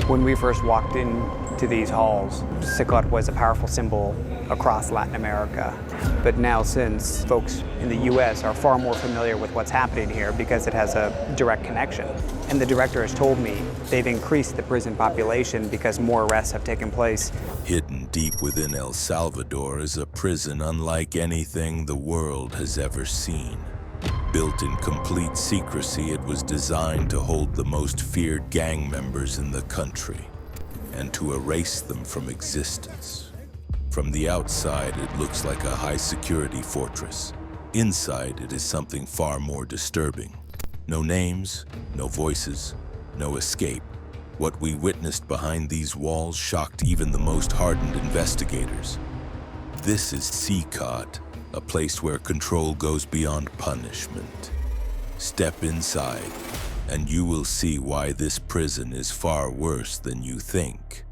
When we first walked into these halls, CECOT was a powerful symbol across Latin America. But now, since folks in the US are far more familiar with what's happening here because it has a direct connection. And the director has told me they've increased the prison population because more arrests have taken place. Hidden deep within El Salvador is a prison unlike anything the world has ever seen. Built in complete secrecy, it was designed to hold the most feared gang members in the country and to erase them from existence. From the outside, it looks like a high-security fortress. Inside, it is something far more disturbing. No names, no voices, no escape. What we witnessed behind these walls shocked even the most hardened investigators. This is CECOT, a place where control goes beyond punishment. Step inside, and you will see why this prison is far worse than you think.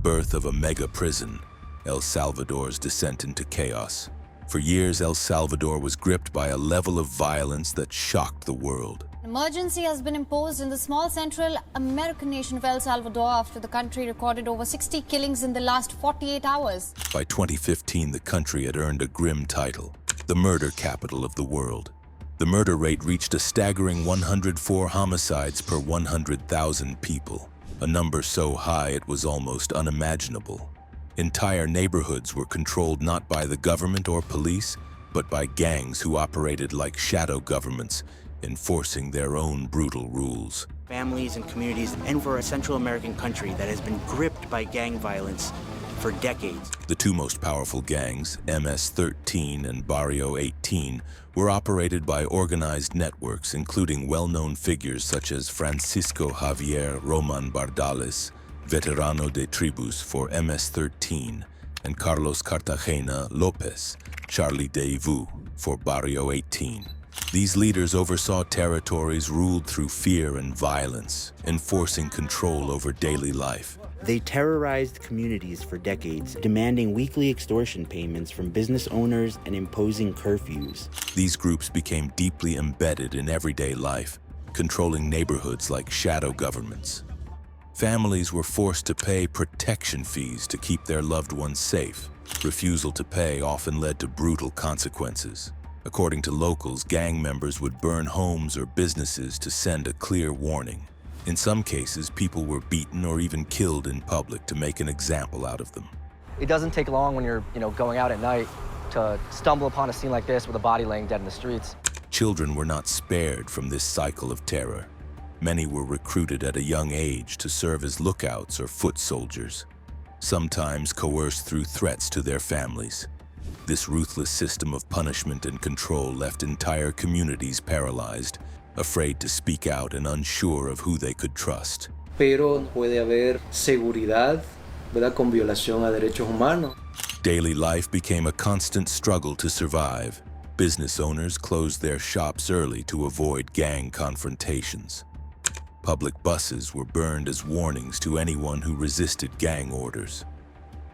Birth of a mega prison, El Salvador's descent into chaos. For years, El Salvador was gripped by a level of violence that shocked the world. Emergency has been imposed in the small Central American nation of El Salvador after the country recorded over 60 killings in the last 48 hours. By 2015, the country had earned a grim title, the murder capital of the world. The murder rate reached a staggering 104 homicides per 100,000 people, a number so high it was almost unimaginable. Entire neighborhoods were controlled not by the government or police, but by gangs who operated like shadow governments, enforcing their own brutal rules. Families and communities, and for a Central American country that has been gripped by gang violence for decades. The two most powerful gangs, MS-13 and Barrio 18, were operated by organized networks including well-known figures such as Francisco Javier Roman Bardales, Veterano de Tribus for MS-13, and Carlos Cartagena Lopez, Charlie Devu for Barrio 18. These leaders oversaw territories ruled through fear and violence, enforcing control over daily life. They terrorized communities for decades, demanding weekly extortion payments from business owners and imposing curfews. These groups became deeply embedded in everyday life, controlling neighborhoods like shadow governments. Families were forced to pay protection fees to keep their loved ones safe. Refusal to pay often led to brutal consequences. According to locals, gang members would burn homes or businesses to send a clear warning. In some cases, people were beaten or even killed in public to make an example out of them. It doesn't take long when you're, going out at night to stumble upon a scene like this with a body laying dead in the streets. Children were not spared from this cycle of terror. Many were recruited at a young age to serve as lookouts or foot soldiers, sometimes coerced through threats to their families. This ruthless system of punishment and control left entire communities paralyzed, afraid to speak out and unsure of who they could trust. Pero puede haber seguridad, ¿verdad? Con violación a derechos humanos. Daily life became a constant struggle to survive. Business owners closed their shops early to avoid gang confrontations. Public buses were burned as warnings to anyone who resisted gang orders.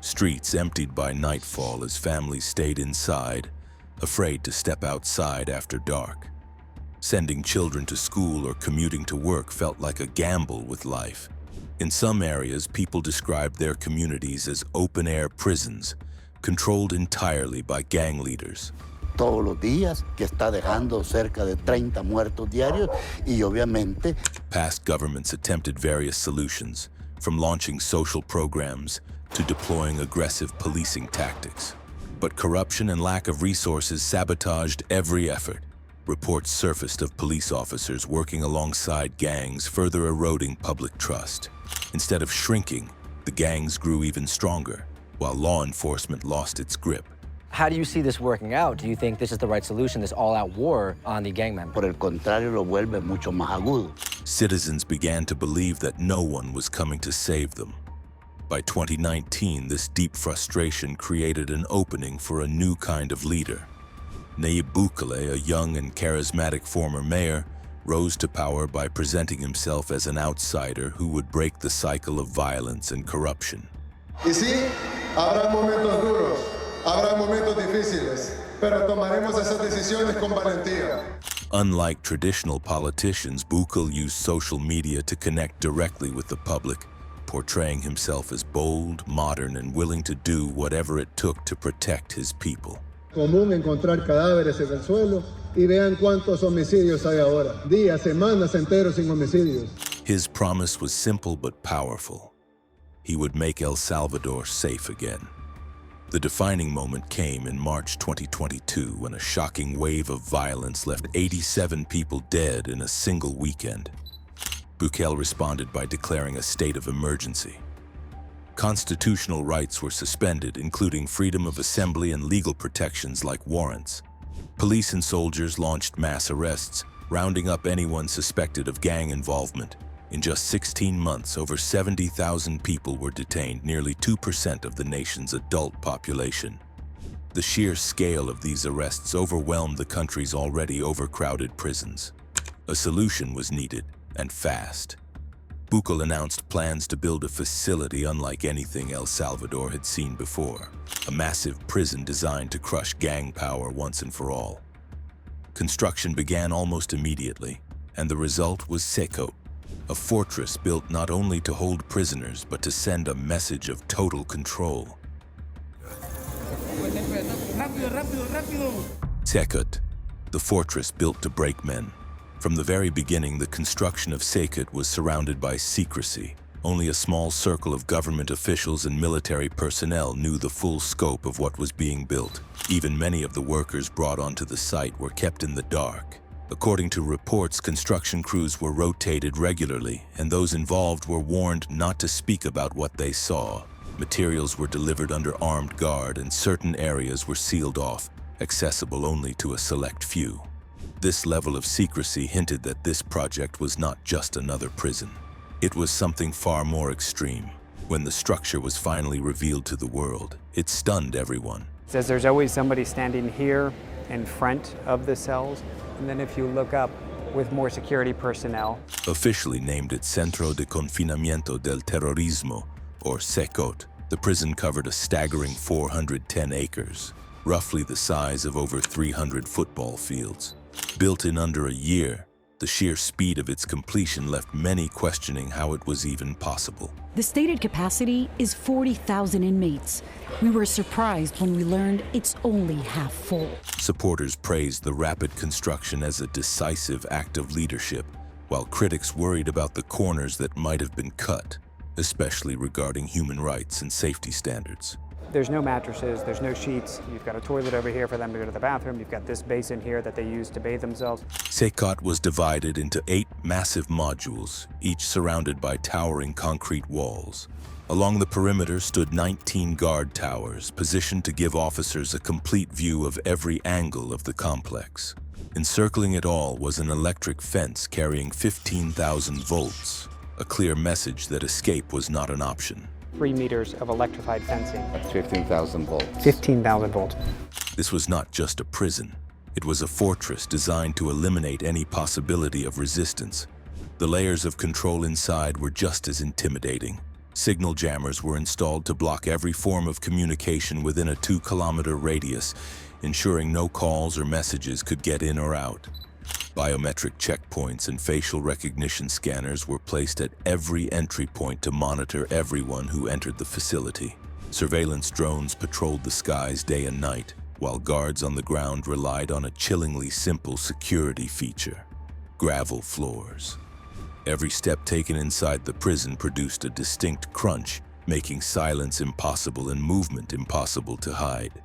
Streets emptied by nightfall as families stayed inside, afraid to step outside after dark. Sending children to school or commuting to work felt like a gamble with life. In some areas, people described their communities as open-air prisons, controlled entirely by gang leaders. Todos los días, que está dejando cerca de 30 muertos diarios, y obviamente... Past governments attempted various solutions, from launching social programs to deploying aggressive policing tactics. But corruption and lack of resources sabotaged every effort. Reports surfaced of police officers working alongside gangs, further eroding public trust. Instead of shrinking, the gangs grew even stronger, while law enforcement lost its grip. How do you see this working out? Do you think this is the right solution, this all-out war on the gang members? Por el contrario, lo vuelve mucho más agudo. Citizens began to believe that no one was coming to save them. By 2019, this deep frustration created an opening for a new kind of leader. Nayib Bukele, a young and charismatic former mayor, rose to power by presenting himself as an outsider who would break the cycle of violence and corruption. Y sí, habrá momentos duros, habrá momentos difíciles, pero tomaremos esas decisiones con valentía. Unlike traditional politicians, Bukele used social media to connect directly with the public, portraying himself as bold, modern, and willing to do whatever it took to protect his people. Común encontrar cadáveres en el suelo y vean cuántos homicidios hay ahora. Días, semanas enteros sin homicidios. His promise was simple but powerful. He would make El Salvador safe again. The defining moment came in March 2022 when a shocking wave of violence left 87 people dead in a single weekend. Bukele responded by declaring a state of emergency. Constitutional rights were suspended, including freedom of assembly and legal protections like warrants. Police and soldiers launched mass arrests, rounding up anyone suspected of gang involvement. In just 16 months, over 70,000 people were detained, nearly 2% of the nation's adult population. The sheer scale of these arrests overwhelmed the country's already overcrowded prisons. A solution was needed, and fast. Bukele announced plans to build a facility unlike anything El Salvador had seen before, a massive prison designed to crush gang power once and for all. Construction began almost immediately, and the result was CECOT, a fortress built not only to hold prisoners, but to send a message of total control. CECOT, the fortress built to break men. From the very beginning, the construction of CECOT was surrounded by secrecy. Only a small circle of government officials and military personnel knew the full scope of what was being built. Even many of the workers brought onto the site were kept in the dark. According to reports, construction crews were rotated regularly, and those involved were warned not to speak about what they saw. Materials were delivered under armed guard, and certain areas were sealed off, accessible only to a select few. This level of secrecy hinted that this project was not just another prison. It was something far more extreme. When the structure was finally revealed to the world, it stunned everyone. It says there's always somebody standing here in front of the cells, and then if you look up with more security personnel. Officially named it Centro de Confinamiento del Terrorismo, or CECOT, the prison covered a staggering 410 acres, roughly the size of over 300 football fields. Built in under a year, the sheer speed of its completion left many questioning how it was even possible. The stated capacity is 40,000 inmates. We were surprised when we learned it's only half full. Supporters praised the rapid construction as a decisive act of leadership, while critics worried about the corners that might have been cut, especially regarding human rights and safety standards. There's no mattresses, there's no sheets. You've got a toilet over here for them to go to the bathroom. You've got this basin here that they use to bathe themselves. CECOT was divided into 8 massive modules, each surrounded by towering concrete walls. Along the perimeter stood 19 guard towers, positioned to give officers a complete view of every angle of the complex. Encircling it all was an electric fence carrying 15,000 volts, a clear message that escape was not an option. 3 meters of electrified fencing. At 15,000 volts. 15,000 volts. This was not just a prison. It was a fortress designed to eliminate any possibility of resistance. The layers of control inside were just as intimidating. Signal jammers were installed to block every form of communication within a 2-kilometer radius, ensuring no calls or messages could get in or out. Biometric checkpoints and facial recognition scanners were placed at every entry point to monitor everyone who entered the facility. Surveillance drones patrolled the skies day and night, while guards on the ground relied on a chillingly simple security feature: gravel floors. Every step taken inside the prison produced a distinct crunch, making silence impossible and movement impossible to hide.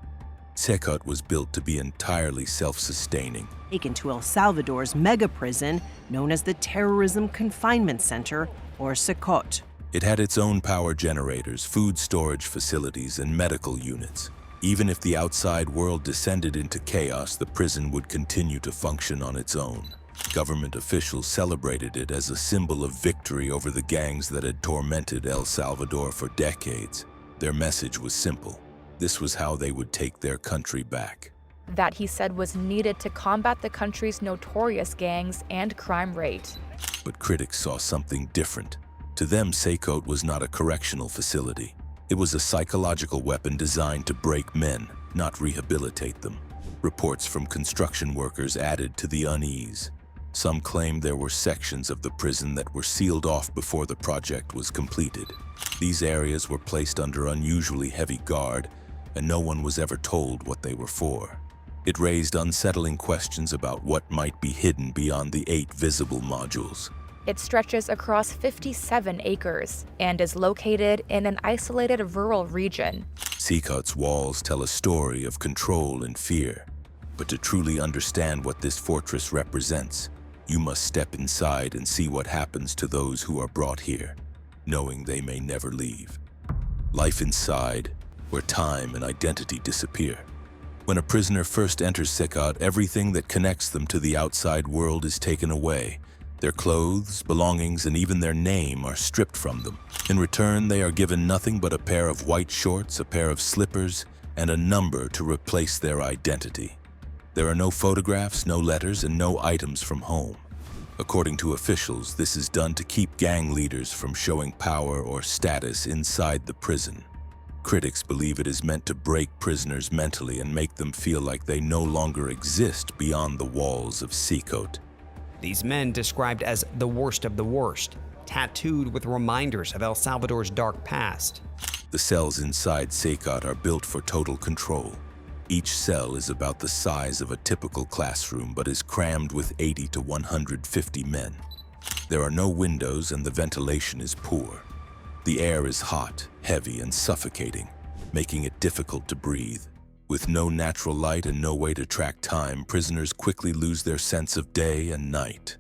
CECOT was built to be entirely self-sustaining. Taken to El Salvador's mega prison, known as the Terrorism Confinement Center, or CECOT. It had its own power generators, food storage facilities, and medical units. Even if the outside world descended into chaos, the prison would continue to function on its own. Government officials celebrated it as a symbol of victory over the gangs that had tormented El Salvador for decades. Their message was simple. This was how they would take their country back. That, he said, was needed to combat the country's notorious gangs and crime rate. But critics saw something different. To them, CECOT was not a correctional facility. It was a psychological weapon designed to break men, not rehabilitate them. Reports from construction workers added to the unease. Some claimed there were sections of the prison that were sealed off before the project was completed. These areas were placed under unusually heavy guard, and no one was ever told what they were for. It raised unsettling questions about what might be hidden beyond the 8 visible modules. It stretches across 57 acres and is located in an isolated rural region. CECOT's walls tell a story of control and fear. But to truly understand what this fortress represents, you must step inside and see what happens to those who are brought here, knowing they may never leave. Life inside, where time and identity disappear. When a prisoner first enters CECOT, everything that connects them to the outside world is taken away. Their clothes, belongings, and even their name are stripped from them. In return, they are given nothing but a pair of white shorts, a pair of slippers, and a number to replace their identity. There are no photographs, no letters, and no items from home. According to officials, this is done to keep gang leaders from showing power or status inside the prison. Critics believe it is meant to break prisoners mentally and make them feel like they no longer exist beyond the walls of CECOT. These men described as the worst of the worst, tattooed with reminders of El Salvador's dark past. The cells inside CECOT are built for total control. Each cell is about the size of a typical classroom but is crammed with 80 to 150 men. There are no windows and the ventilation is poor. The air is hot, heavy, and suffocating, making it difficult to breathe. With no natural light and no way to track time, prisoners quickly lose their sense of day and night.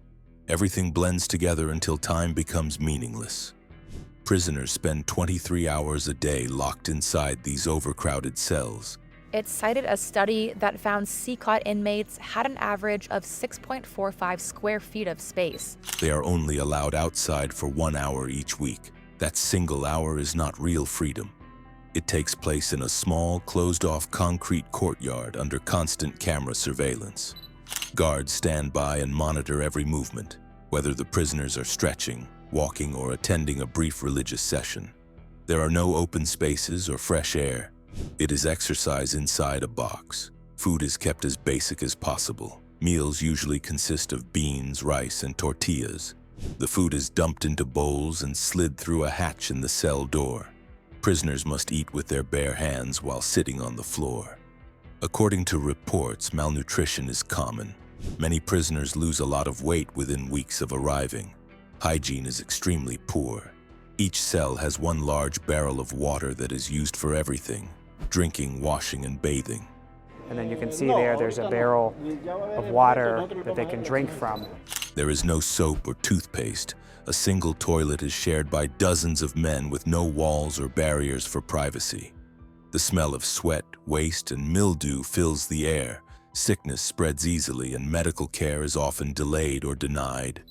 Everything blends together until time becomes meaningless. Prisoners spend 23 hours a day locked inside these overcrowded cells. It cited a study that found CECOT inmates had an average of 6.45 square feet of space. They are only allowed outside for 1 hour each week. That single hour is not real freedom. It takes place in a small, closed-off concrete courtyard under constant camera surveillance. Guards stand by and monitor every movement, whether the prisoners are stretching, walking, or attending a brief religious session. There are no open spaces or fresh air. It is exercise inside a box. Food is kept as basic as possible. Meals usually consist of beans, rice, and tortillas. The food is dumped into bowls and slid through a hatch in the cell door. Prisoners must eat with their bare hands while sitting on the floor. According to reports, malnutrition is common. Many prisoners lose a lot of weight within weeks of arriving. Hygiene is extremely poor. Each cell has one large barrel of water that is used for everything: drinking, washing, and bathing. And then you can see there's a barrel of water that they can drink from. There is no soap or toothpaste. A single toilet is shared by dozens of men with no walls or barriers for privacy. The smell of sweat, waste, and mildew fills the air. Sickness spreads easily, and medical care is often delayed or denied.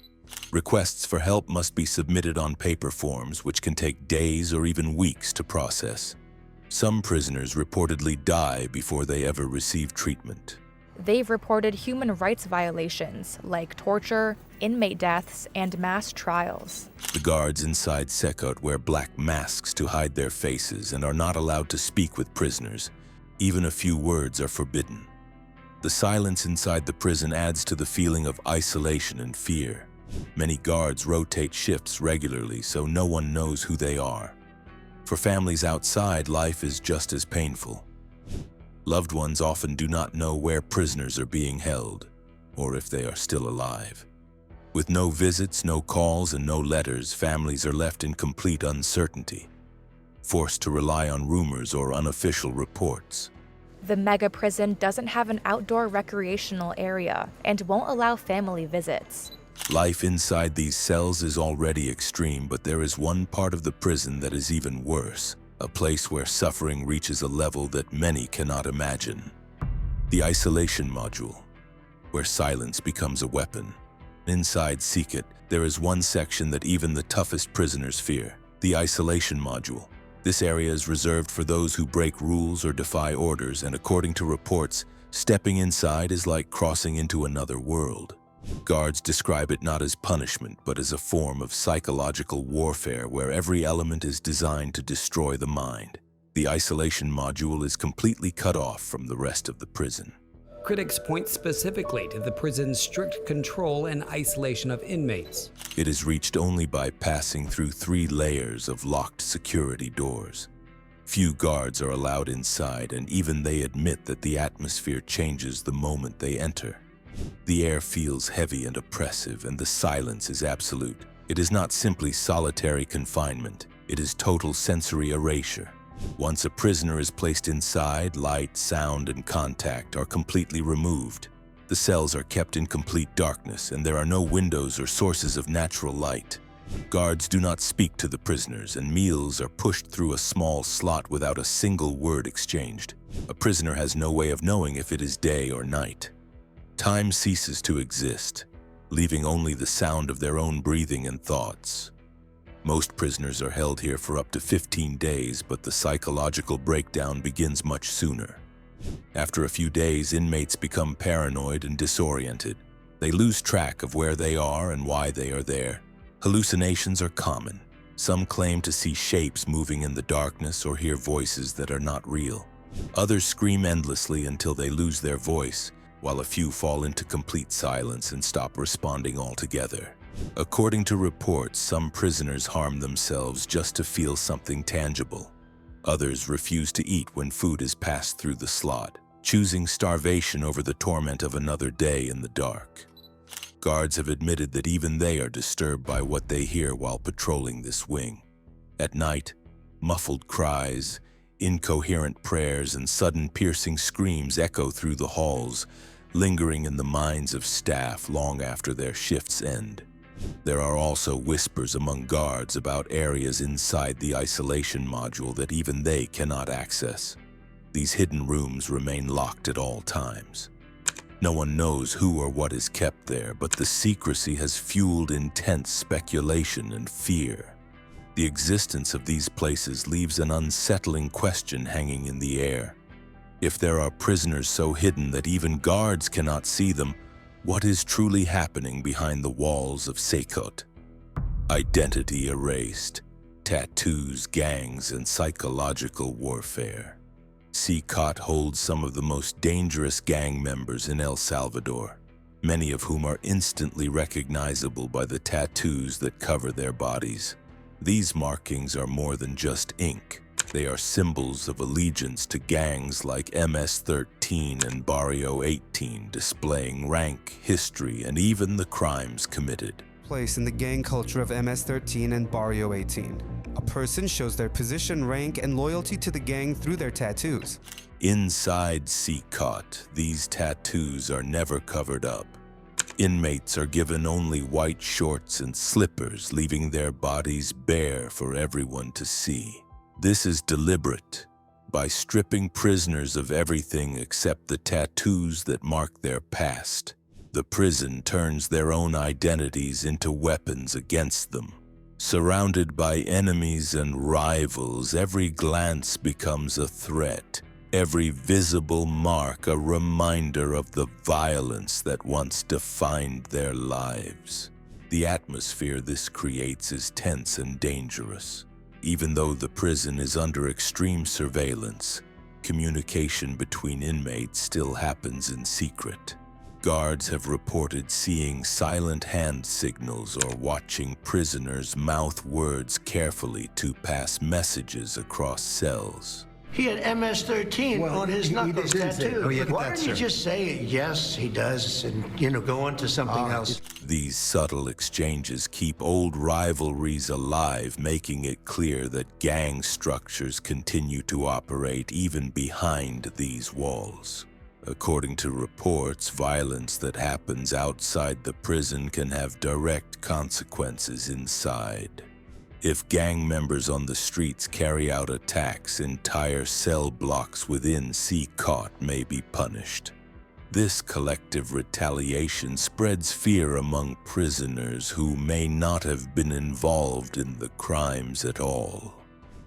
Requests for help must be submitted on paper forms, which can take days or even weeks to process. Some prisoners reportedly die before they ever receive treatment. They've reported human rights violations like torture, inmate deaths, and mass trials. The guards inside CECOT wear black masks to hide their faces and are not allowed to speak with prisoners. Even a few words are forbidden. The silence inside the prison adds to the feeling of isolation and fear. Many guards rotate shifts regularly, so no one knows who they are. For families outside, life is just as painful. Loved ones often do not know where prisoners are being held, or if they are still alive. With no visits, no calls, and no letters, families are left in complete uncertainty, forced to rely on rumors or unofficial reports. The mega prison doesn't have an outdoor recreational area and won't allow family visits. Life inside these cells is already extreme, but there is one part of the prison that is even worse. A place where suffering reaches a level that many cannot imagine. The isolation module, where silence becomes a weapon. Inside CECOT, there is one section that even the toughest prisoners fear: the isolation module. This area is reserved for those who break rules or defy orders, and according to reports, stepping inside is like crossing into another world. Guards describe it not as punishment, but as a form of psychological warfare where every element is designed to destroy the mind. The isolation module is completely cut off from the rest of the prison. Critics point specifically to the prison's strict control and isolation of inmates. It is reached only by passing through 3 layers of locked security doors. Few guards are allowed inside, and even they admit that the atmosphere changes the moment they enter. The air feels heavy and oppressive, and the silence is absolute. It is not simply solitary confinement, it is total sensory erasure. Once a prisoner is placed inside, light, sound, and contact are completely removed. The cells are kept in complete darkness, and there are no windows or sources of natural light. Guards do not speak to the prisoners, and meals are pushed through a small slot without a single word exchanged. A prisoner has no way of knowing if it is day or night. Time ceases to exist, leaving only the sound of their own breathing and thoughts. Most prisoners are held here for up to 15 days, but the psychological breakdown begins much sooner. After a few days, inmates become paranoid and disoriented. They lose track of where they are and why they are there. Hallucinations are common. Some claim to see shapes moving in the darkness or hear voices that are not real. Others scream endlessly until they lose their voice, while a few fall into complete silence and stop responding altogether. According to reports, some prisoners harm themselves just to feel something tangible. Others refuse to eat when food is passed through the slot, choosing starvation over the torment of another day in the dark. Guards have admitted that even they are disturbed by what they hear while patrolling this wing. At night, muffled cries, incoherent prayers, and sudden piercing screams echo through the halls, lingering in the minds of staff long after their shifts end. There are also whispers among guards about areas inside the isolation module that even they cannot access. These hidden rooms remain locked at all times. No one knows who or what is kept there, but the secrecy has fueled intense speculation and fear. The existence of these places leaves an unsettling question hanging in the air. If there are prisoners so hidden that even guards cannot see them, what is truly happening behind the walls of CECOT? Identity erased, tattoos, gangs, and psychological warfare. CECOT holds some of the most dangerous gang members in El Salvador, many of whom are instantly recognizable by the tattoos that cover their bodies. These markings are more than just ink. They are symbols of allegiance to gangs like MS-13 and Barrio 18, displaying rank, history, and even the crimes committed. Place in the gang culture of MS-13 and Barrio 18. A person shows their position, rank, and loyalty to the gang through their tattoos. Inside CECOT, these tattoos are never covered up. Inmates are given only white shorts and slippers, leaving their bodies bare for everyone to see. This is deliberate. By stripping prisoners of everything except the tattoos that mark their past, the prison turns their own identities into weapons against them. Surrounded by enemies and rivals, every glance becomes a threat. Every visible mark a reminder of the violence that once defined their lives. The atmosphere this creates is tense and dangerous. Even though the prison is under extreme surveillance, communication between inmates still happens in secret. Guards have reported seeing silent hand signals or watching prisoners mouth words carefully to pass messages across cells. He had MS-13 on his knuckles tattoo. Why didn't you sir. just say, yes, he does, and, go on to something else? These subtle exchanges keep old rivalries alive, making it clear that gang structures continue to operate even behind these walls. According to reports, violence that happens outside the prison can have direct consequences inside. If gang members on the streets carry out attacks, entire cell blocks within CECOT may be punished. This collective retaliation spreads fear among prisoners who may not have been involved in the crimes at all.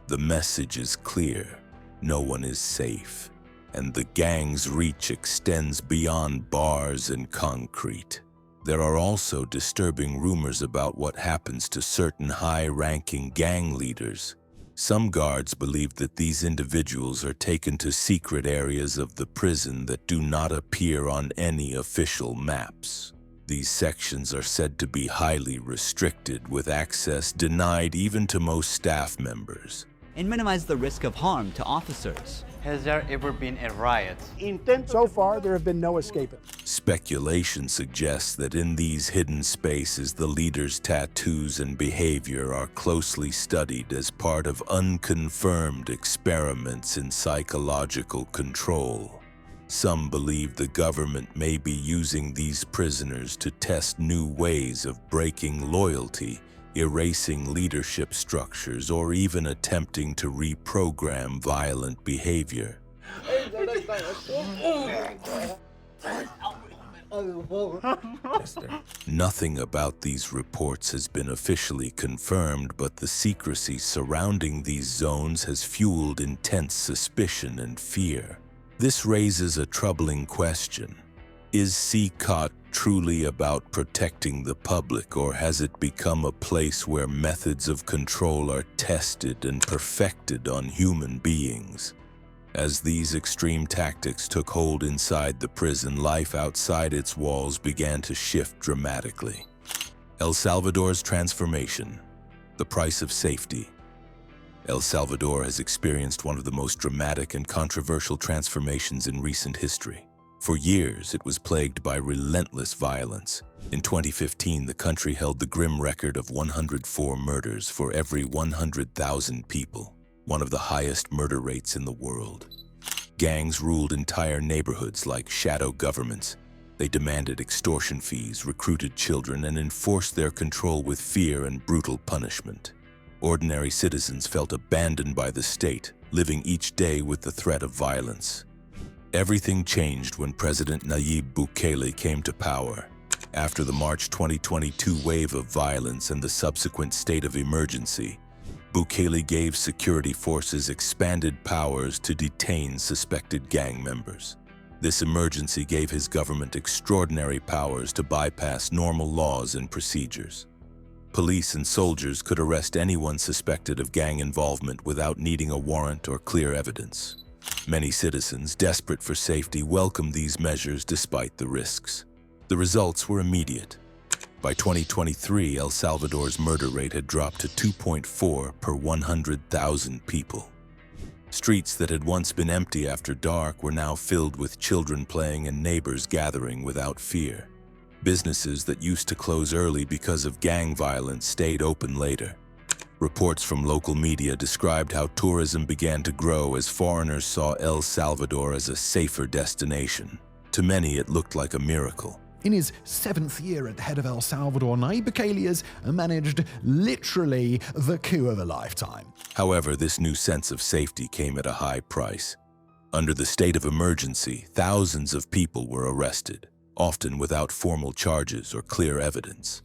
The message is clear: no one is safe, and the gang's reach extends beyond bars and concrete. There are also disturbing rumors about what happens to certain high-ranking gang leaders. Some guards believe that these individuals are taken to secret areas of the prison that do not appear on any official maps. These sections are said to be highly restricted, with access denied even to most staff members. And minimize the risk of harm to officers. Has there ever been a riot? So far, there have been no escaping. Speculation suggests that in these hidden spaces, the leaders' tattoos and behavior are closely studied as part of unconfirmed experiments in psychological control. Some believe the government may be using these prisoners to test new ways of breaking loyalty, erasing leadership structures, or even attempting to reprogram violent behavior. Nothing about these reports has been officially confirmed, but the secrecy surrounding these zones has fueled intense suspicion and fear. This raises a troubling question. Is CECOT truly about protecting the public, or has it become a place where methods of control are tested and perfected on human beings? As these extreme tactics took hold inside the prison, life outside its walls began to shift dramatically. El Salvador's transformation, the price of safety. El Salvador has experienced one of the most dramatic and controversial transformations in recent history. For years, it was plagued by relentless violence. In 2015, the country held the grim record of 104 murders for every 100,000 people, one of the highest murder rates in the world. Gangs ruled entire neighborhoods like shadow governments. They demanded extortion fees, recruited children, and enforced their control with fear and brutal punishment. Ordinary citizens felt abandoned by the state, living each day with the threat of violence. Everything changed when President Nayib Bukele came to power. After the March 2022 wave of violence and the subsequent state of emergency, Bukele gave security forces expanded powers to detain suspected gang members. This emergency gave his government extraordinary powers to bypass normal laws and procedures. Police and soldiers could arrest anyone suspected of gang involvement without needing a warrant or clear evidence. Many citizens, desperate for safety, welcomed these measures despite the risks. The results were immediate. By 2023, El Salvador's murder rate had dropped to 2.4 per 100,000 people. Streets that had once been empty after dark were now filled with children playing and neighbors gathering without fear. Businesses that used to close early because of gang violence stayed open later. Reports from local media described how tourism began to grow as foreigners saw El Salvador as a safer destination. To many, it looked like a miracle. In his 7th year at the head of El Salvador, Nayib Bukele has managed literally the coup of a lifetime. However, this new sense of safety came at a high price. Under the state of emergency, thousands of people were arrested, often without formal charges or clear evidence.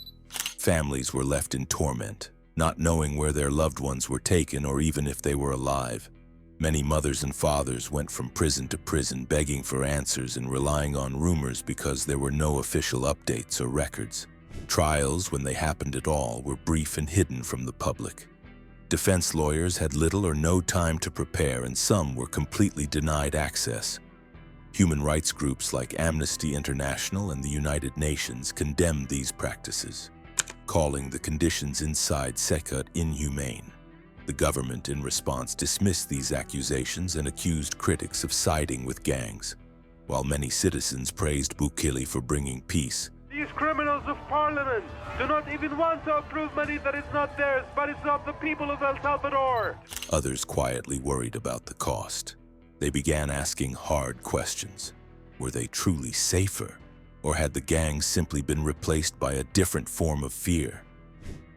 Families were left in torment, not knowing where their loved ones were taken or even if they were alive. Many mothers and fathers went from prison to prison begging for answers and relying on rumors because there were no official updates or records. Trials, when they happened at all, were brief and hidden from the public. Defense lawyers had little or no time to prepare, and some were completely denied access. Human rights groups like Amnesty International and the United Nations condemned these practices, calling the conditions inside CECOT inhumane. The government, in response, dismissed these accusations and accused critics of siding with gangs, while many citizens praised Bukele for bringing peace. These criminals of parliament do not even want to approve money that is not theirs, but it's of the people of El Salvador. Others quietly worried about the cost. They began asking hard questions. Were they truly safer? Or had the gangs simply been replaced by a different form of fear?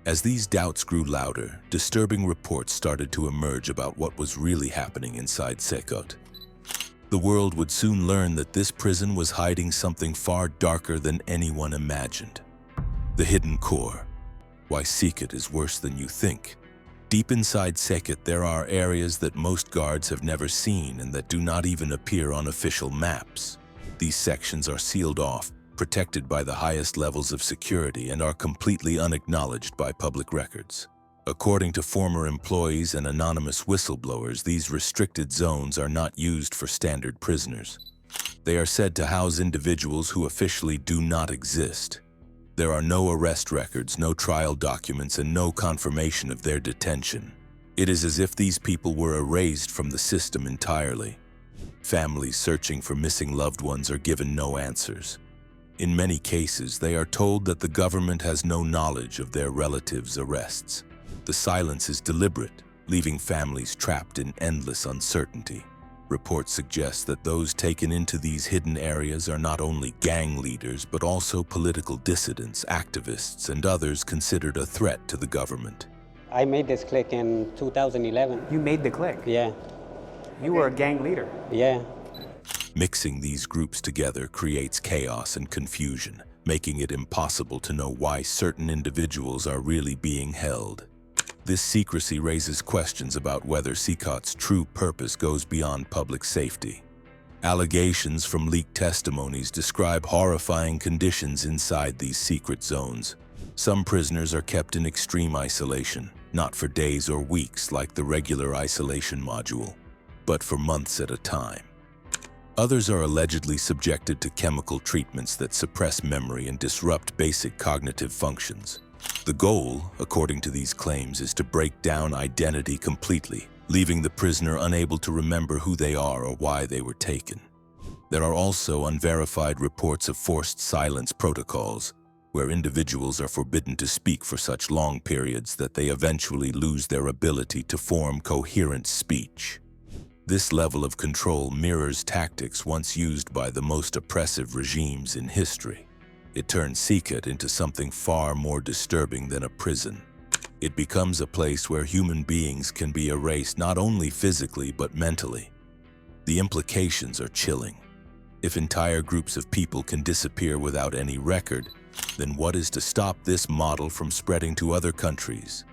As these doubts grew louder, disturbing reports started to emerge about what was really happening inside CECOT. The world would soon learn that this prison was hiding something far darker than anyone imagined. The hidden core. Why CECOT is worse than you think. Deep inside CECOT, there are areas that most guards have never seen and that do not even appear on official maps. These sections are sealed off, protected by the highest levels of security, and are completely unacknowledged by public records. According to former employees and anonymous whistleblowers, these restricted zones are not used for standard prisoners. They are said to house individuals who officially do not exist. There are no arrest records, no trial documents, and no confirmation of their detention. It is as if these people were erased from the system entirely. Families searching for missing loved ones are given no answers. In many cases, they are told that the government has no knowledge of their relatives' arrests. The silence is deliberate, leaving families trapped in endless uncertainty. Reports suggest that those taken into these hidden areas are not only gang leaders, but also political dissidents, activists, and others considered a threat to the government. I made this clique in 2011. You made the clique? Yeah. You were a gang leader? Yeah. Mixing these groups together creates chaos and confusion, making it impossible to know why certain individuals are really being held. This secrecy raises questions about whether CECOT's true purpose goes beyond public safety. Allegations from leaked testimonies describe horrifying conditions inside these secret zones. Some prisoners are kept in extreme isolation, not for days or weeks like the regular isolation module, but for months at a time. Others are allegedly subjected to chemical treatments that suppress memory and disrupt basic cognitive functions. The goal, according to these claims, is to break down identity completely, leaving the prisoner unable to remember who they are or why they were taken. There are also unverified reports of forced silence protocols, where individuals are forbidden to speak for such long periods that they eventually lose their ability to form coherent speech. This level of control mirrors tactics once used by the most oppressive regimes in history. It turns CECOT into something far more disturbing than a prison. It becomes a place where human beings can be erased not only physically but mentally. The implications are chilling. If entire groups of people can disappear without any record, then what is to stop this model from spreading to other countries?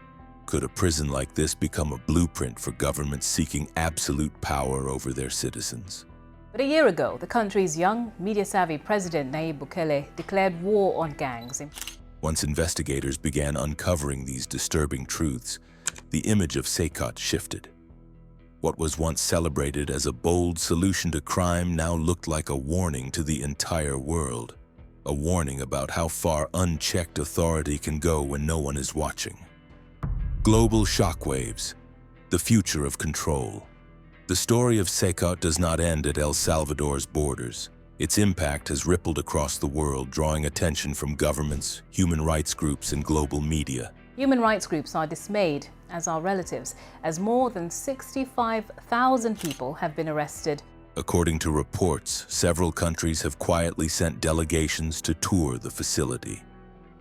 Could a prison like this become a blueprint for governments seeking absolute power over their citizens? But a year ago, the country's young, media-savvy president, Bukele, declared war on gangs. Once investigators began uncovering these disturbing truths, the image of CECOT shifted. What was once celebrated as a bold solution to crime now looked like a warning to the entire world. A warning about how far unchecked authority can go when no one is watching. Global shockwaves, the future of control. The story of CECOT does not end at El Salvador's borders. Its impact has rippled across the world, drawing attention from governments, human rights groups, and global media. Human rights groups are dismayed, as are relatives, as more than 65,000 people have been arrested. According to reports, several countries have quietly sent delegations to tour the facility.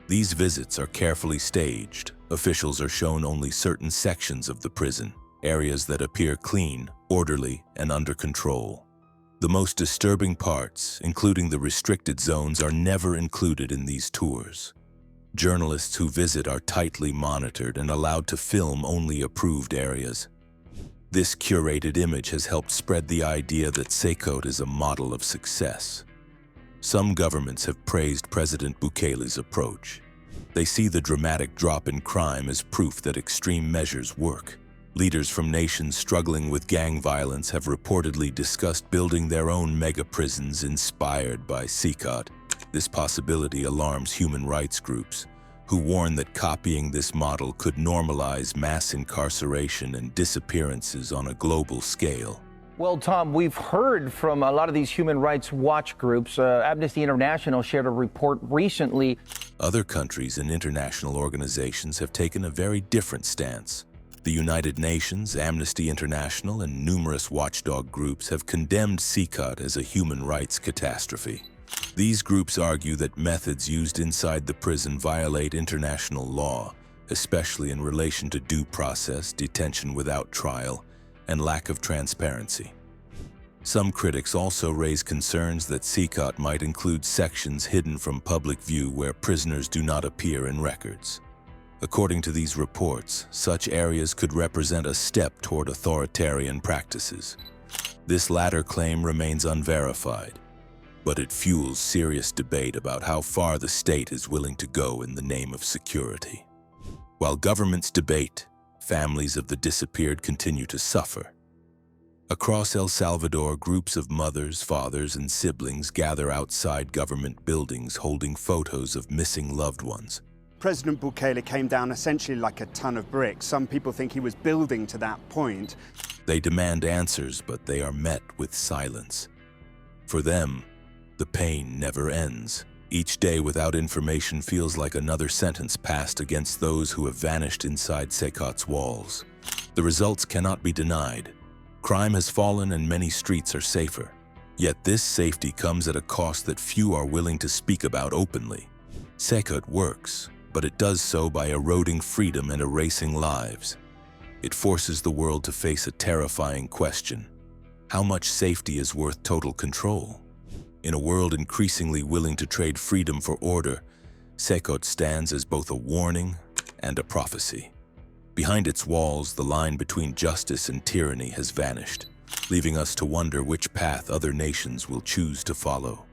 These visits are carefully staged. Officials are shown only certain sections of the prison, areas that appear clean, orderly, and under control. The most disturbing parts, including the restricted zones, are never included in these tours. Journalists who visit are tightly monitored and allowed to film only approved areas. This curated image has helped spread the idea that CECOT is a model of success. Some governments have praised President Bukele's approach. They see the dramatic drop in crime as proof that extreme measures work. Leaders from nations struggling with gang violence have reportedly discussed building their own mega-prisons inspired by CECOT. This possibility alarms human rights groups, who warn that copying this model could normalize mass incarceration and disappearances on a global scale. Well, Tom, we've heard from a lot of these human rights watch groups. Amnesty International shared a report recently. Other countries and international organizations have taken a very different stance. The United Nations, Amnesty International, and numerous watchdog groups have condemned CECOT as a human rights catastrophe. These groups argue that methods used inside the prison violate international law, especially in relation to due process, detention without trial, and lack of transparency. Some critics also raise concerns that CECOT might include sections hidden from public view where prisoners do not appear in records. According to these reports, such areas could represent a step toward authoritarian practices. This latter claim remains unverified, but it fuels serious debate about how far the state is willing to go in the name of security. While governments debate, families of the disappeared continue to suffer. Across El Salvador, groups of mothers, fathers, and siblings gather outside government buildings holding photos of missing loved ones. President Bukele came down essentially like a ton of bricks. Some people think he was building to that point. They demand answers, but they are met with silence. For them, the pain never ends. Each day without information feels like another sentence passed against those who have vanished inside CECOT's walls. The results cannot be denied. Crime has fallen and many streets are safer. Yet this safety comes at a cost that few are willing to speak about openly. CECOT works, but it does so by eroding freedom and erasing lives. It forces the world to face a terrifying question. How much safety is worth total control? In a world increasingly willing to trade freedom for order, CECOT stands as both a warning and a prophecy. Behind its walls, the line between justice and tyranny has vanished, leaving us to wonder which path other nations will choose to follow.